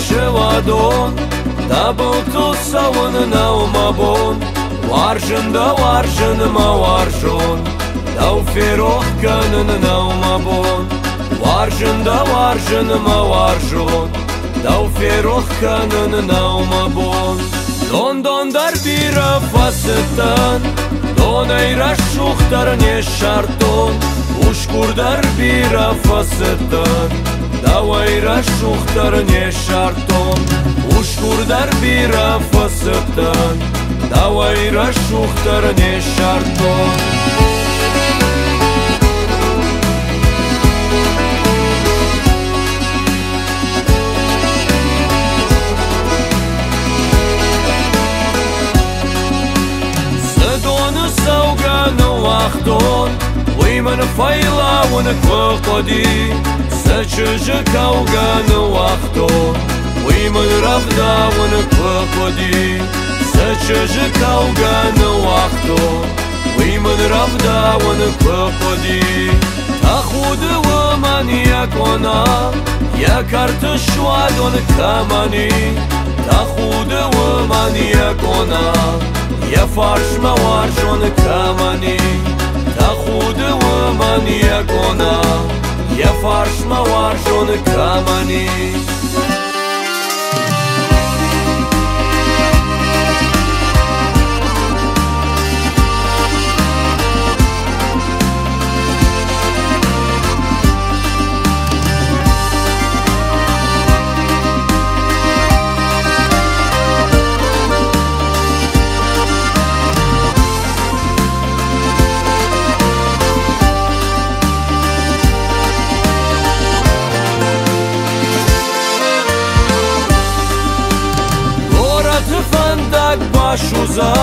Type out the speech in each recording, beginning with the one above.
شوادون دبل تو سون نو مبون وارشن دا وارشن ما وارشون دو فیروخ کنن نو مبون وارشن دا وارشن ما وارشون دو فیروخ کنن نو مبون دون در بیر فاستن دون ایرش شوخ در نشارتون ушкур дар бирафасетан давайра шухтар нешартон ушкур дар бирафасетан давайра шухтар нешартон садон саугану вахтон من فایلا ون قدی سچج کاوگان وقتو وی من رفدا ون قدی سچج کاوگان وقتو وی من رفدا ون قدی تاخود و من یکونا یکارت شوادون کمانی تاخود و من یکونا یفارش موارشون کمانی تاخود و من یکونا یه فرش موارشون کمانی башуза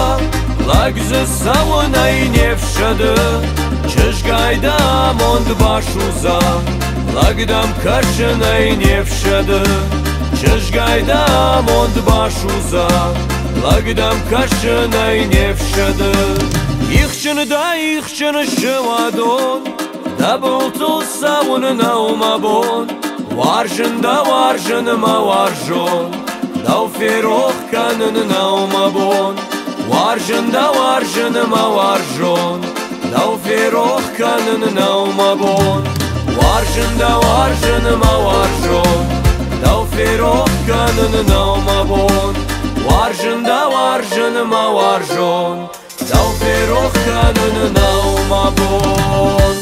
лагзе савонай невшады чыжгайда монд башуза лагдам кашынай невшады чыжгайда монд башуза лагдам кашынай невшады ихчын шывадон дабылтыл савын наумабон варжын ма варжон дау ферох канын наумабон варжын ма варжон дау ферох канын наумабон варжын ма варжон дау ферох канын наумабон варжын ма варжон дау ферох канын наумабон